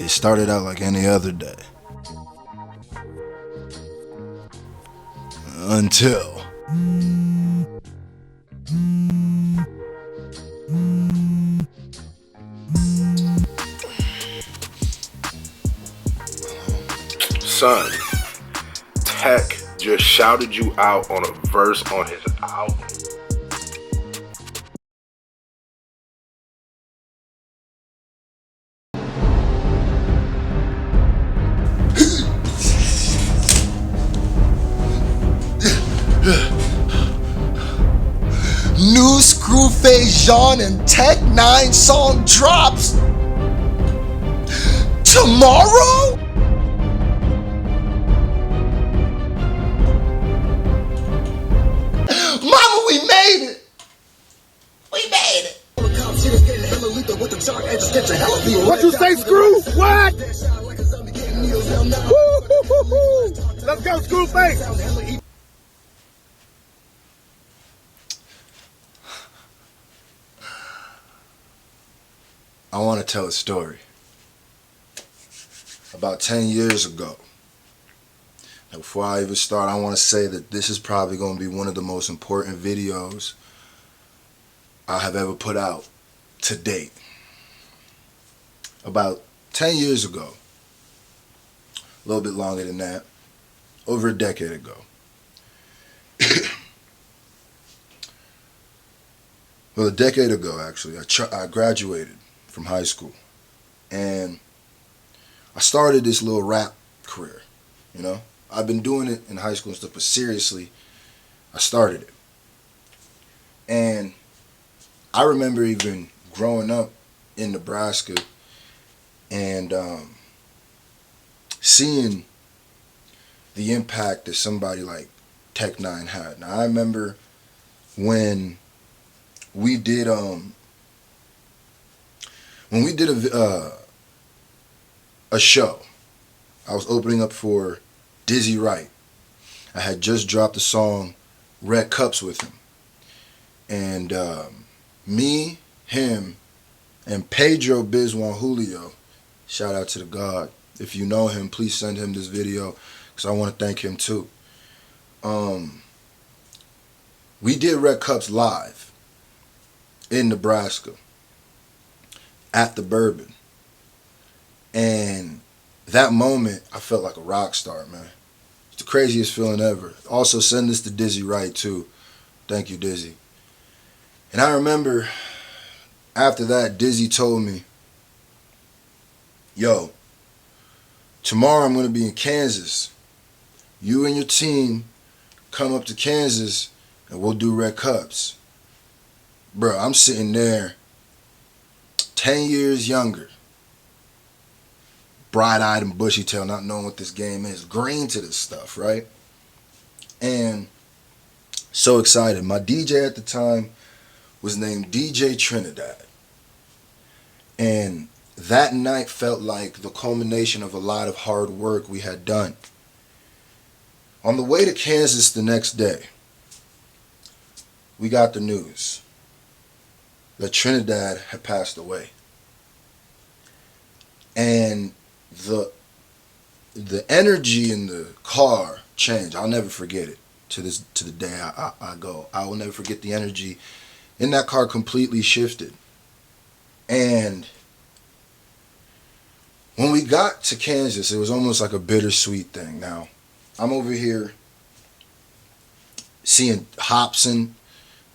It started out like any other day. Until son, Tech just shouted you out on a verse on his album. new Screwface Jean and N9ne song drops tomorrow? Mama, we made it! We made it! What you say, Screw? What? Let's go, Screwface! I want to tell a story. About 10 years ago. Now, before I even start, I want to say that this is probably going to be one of the most important videos I have ever put out to date. About 10 years ago, a little bit longer than that, over a decade ago. Well, a decade ago, actually, I graduated from high school. And I started this little rap career, you know. I've been doing it in high school and stuff, but seriously, I started it. And I remember even growing up in Nebraska and seeing the impact that somebody like N9ne had. Now, I remember when we did a show. I was opening up for Dizzy Wright. I had just dropped the song Red Cups with him. And me, him, and Pedro Bizjuan Julio, shout out to the God. If you know him, please send him this video because I want to thank him too. We did Red Cups live in Nebraska at the Bourbon. And that moment, I felt like a rock star, man. It's the craziest feeling ever. Also, send this to Dizzy Wright, too. Thank you, Dizzy. And I remember after that, Dizzy told me, yo, tomorrow I'm going to be in Kansas. You and your team come up to Kansas and we'll do Red Cups. Bro, I'm sitting there 10 years younger. Bright-eyed and bushy-tailed, not knowing what this game is. Green to this stuff, right? And so excited. My DJ at the time was named DJ Trinidad. And that night felt like the culmination of a lot of hard work we had done. On the way to Kansas the next day, we got the news that Trinidad had passed away. And the energy in the car changed. I'll never forget it to the day I go. I will never forget the energy in that car completely shifted. And when we got to Kansas, it was almost like a bittersweet thing. Now, I'm over here seeing Hobson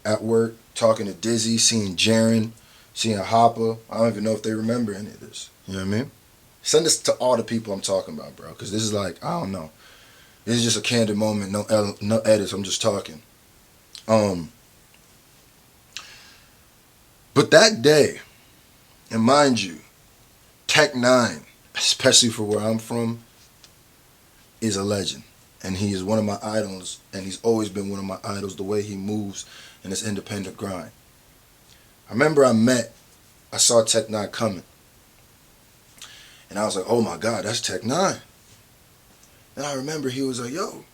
at work, talking to Dizzy, seeing Jaron, seeing Hopper. I don't even know if they remember any of this. You know what I mean? Send this to all the people I'm talking about, bro, because this is like, I don't know. This is just a candid moment, no edits, I'm just talking. But that day, and mind you, N9ne, especially for where I'm from, is a legend. And he is one of my idols, and he's always been one of my idols, the way he moves in this independent grind. I remember I saw N9ne coming. And I was like, oh my God, that's N9ne. And I remember he was like, yo,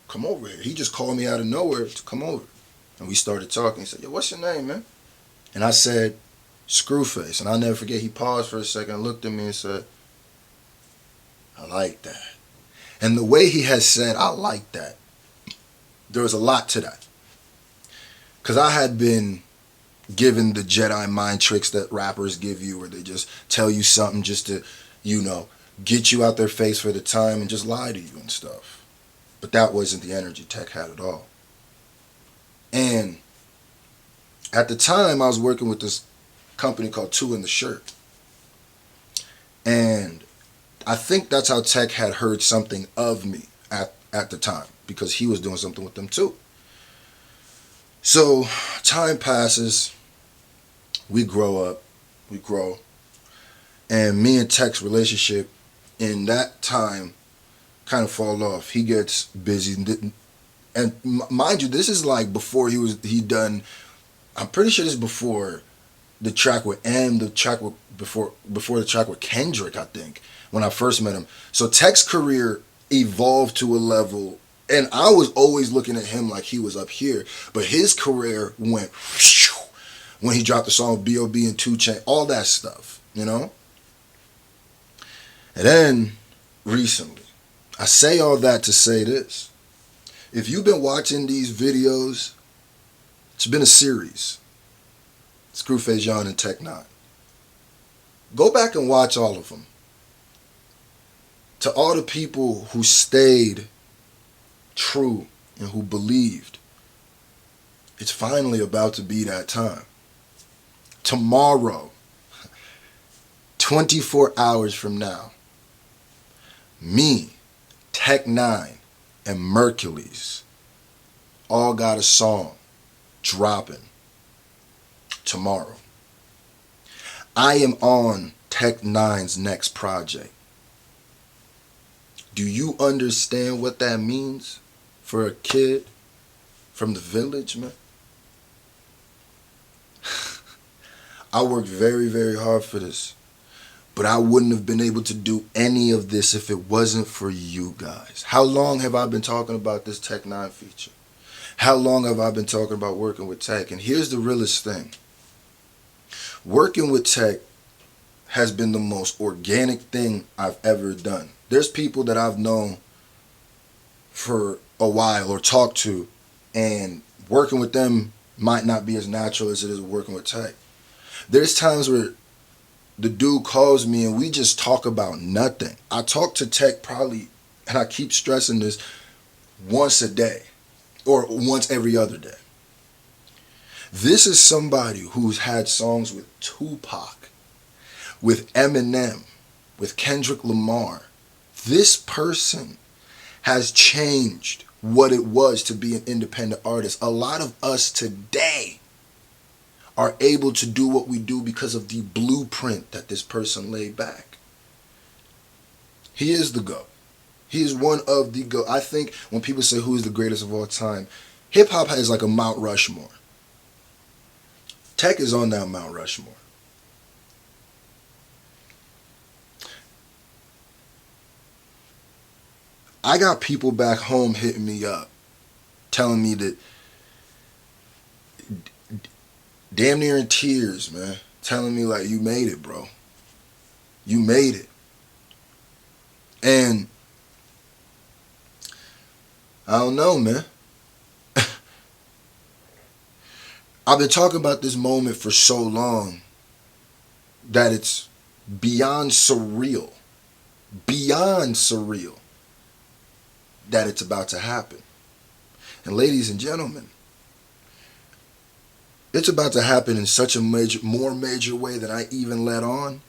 come over here. He just called me out of nowhere to come over. And we started talking. He said, yo, what's your name, man? And I said, Screwface. And I'll never forget, he paused for a second, looked at me and said, I like that. And the way he has said, I like that. There was a lot to that. Because I had been given the Jedi mind tricks that rappers give you, where they just tell you something just to, get you out their face for the time and just lie to you and stuff. But that wasn't the energy Tech had at all. And at the time, I was working with this company called 2 in the Shirt. And I think that's how Tech had heard something of me at the time, because he was doing something with them too. So time passes, we grow up, and me and Tech's relationship in that time kind of fall off. He gets busy, and mind you, this is like before he done. I'm pretty sure this is before the track with M, before the track with Kendrick, I think, when I first met him. So Tech's career evolved to a level, and I was always looking at him like he was up here, but his career went when he dropped the song B.O.B. and 2 Chainz, all that stuff, And then recently, I say all that to say this. If you've been watching these videos, it's been a series. Screwface John and N9ne. Go back and watch all of them. To all the people who stayed true and who believed, it's finally about to be that time. Tomorrow, 24 hours from now, me, N9ne, and Mercules all got a song dropping tomorrow. I am on N9ne's next project. Do you understand what that means for a kid from the village, man? I worked very, very hard for this. But I wouldn't have been able to do any of this if it wasn't for you guys. How long have I been talking about this N9ne feature? How long have I been talking about working with Tech? And here's the realest thing. Working with Tech has been the most organic thing I've ever done. There's people that I've known for a while or talked to, and working with them might not be as natural as it is working with Tech. There's times where the dude calls me and we just talk about nothing. I talk to Tech probably, and I keep stressing this, once a day or once every other day. This is somebody who's had songs with Tupac, with Eminem, with Kendrick Lamar. This person has changed what it was to be an independent artist. A lot of us today are able to do what we do because of the blueprint that this person laid back. He is the GOAT. He is one of the GOAT. I think when people say who is the greatest of all time, hip-hop has like a Mount Rushmore. Tech is on that Mount Rushmore. I got people back home hitting me up, telling me that damn near in tears, man. Telling me like, you made it, bro. You made it. And I don't know, man. I've been talking about this moment for so long that it's beyond surreal. Beyond surreal that it's about to happen. And ladies and gentlemen, it's about to happen in such a more major way than I even let on.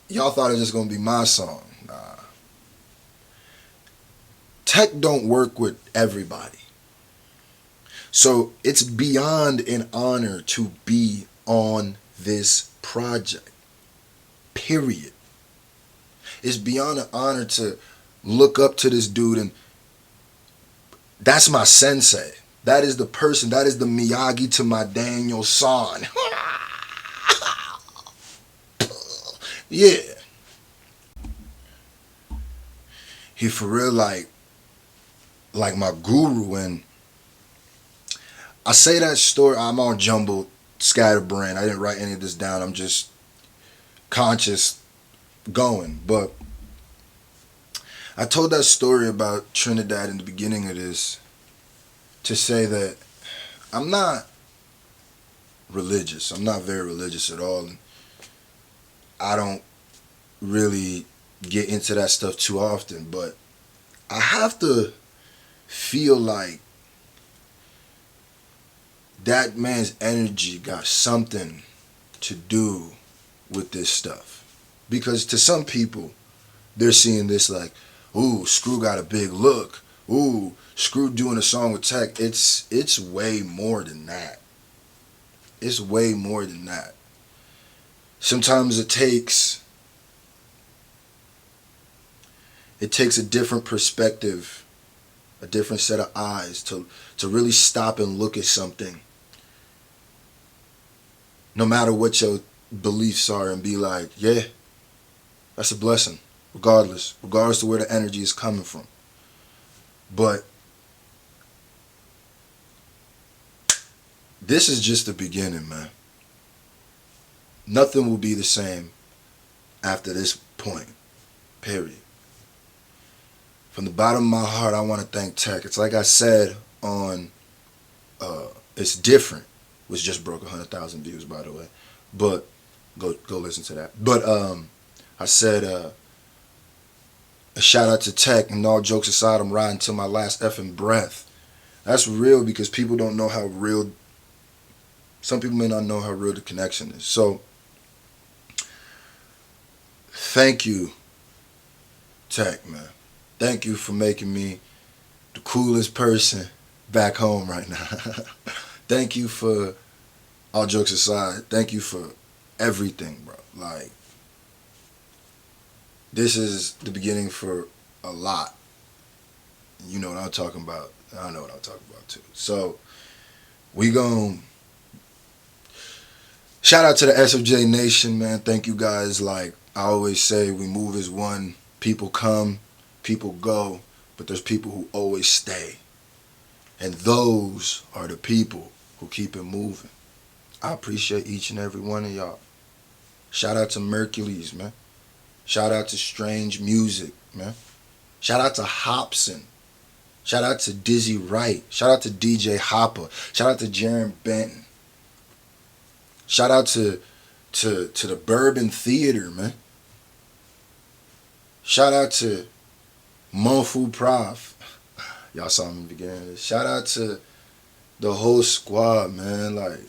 Y'all thought it was just going to be my song. Nah. Tech don't work with everybody. So it's beyond an honor to be on this project. Period. It's beyond an honor to look up to this dude, and that's my sensei. That is the person, that is the Miyagi to my Daniel San. Yeah. He for real like my guru, and I say that story, I'm all jumbled, scatterbrained. I didn't write any of this down. I'm just conscious going. But I told that story about Trinidad in the beginning of this to say that I'm not religious. I'm not very religious at all. And I don't really get into that stuff too often, but I have to feel like that man's energy got something to do with this stuff. Because to some people, they're seeing this like, ooh, Scru got a big look. Ooh, Scru doing a song with Tech. It's way more than that. It's way more than that. Sometimes it takes a different perspective, a different set of eyes to really stop and look at something, no matter what your beliefs are, and be like, yeah, that's a blessing, regardless of where the energy is coming from. But this is just the beginning, man. Nothing will be the same after this point, period. From the bottom of my heart, I want to thank Tech. It's like I said on It's Different, which just broke 100,000 views, by the way. But go listen to that. But I said a shout out to Tech, and all jokes aside, I'm riding till my last effing breath. That's real, because people don't know how real, some people may not know how real the connection is. So thank you, Tech, man. Thank you for making me the coolest person back home right now. Thank you for, all jokes aside, thank you for everything, bro. Like, this is the beginning for a lot. You know what I'm talking about. I know what I'm talking about too. So we gon' shout out to the SFJ Nation, man. Thank you guys. Like I always say, we move as one. People come, people go, but there's people who always stay. And those are the people who keep it moving. I appreciate each and every one of y'all. Shout out to Mercules, man. Shout out to Strange Music, man. Shout out to Hobson. Shout out to Dizzy Wright. Shout out to DJ Hopper. Shout out to Jaron Benton. Shout out to the Bourbon Theater, man. Shout out to Monfu Prof. Y'all saw me in the beginning of this. Shout out to the whole squad, man. Like,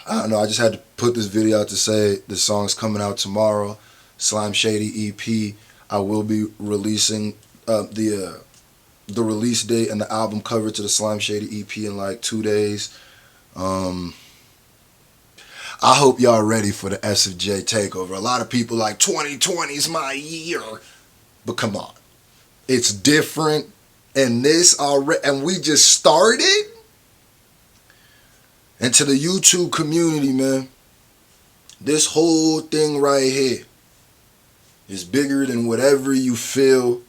I don't know. I just had to put this video out to say the song's coming out tomorrow. Slime Shady EP. I will be releasing the release date and the album cover to the Slime Shady EP in like 2 days. I hope y'all ready for the SFJ takeover. A lot of people like 2020 is my year, but come on, it's different, and this already, and we just started. And to the YouTube community, man, this whole thing right here is bigger than whatever you feel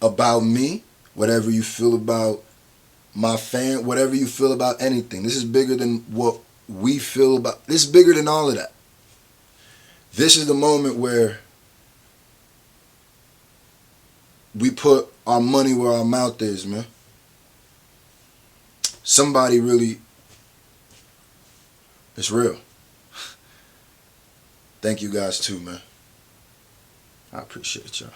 about me, whatever you feel about my fan, whatever you feel about anything. This is bigger than what we feel about. This is bigger than all of that. This is the moment where we put our money where our mouth is, man. Somebody really, it's real. Thank you guys too, man. I appreciate y'all.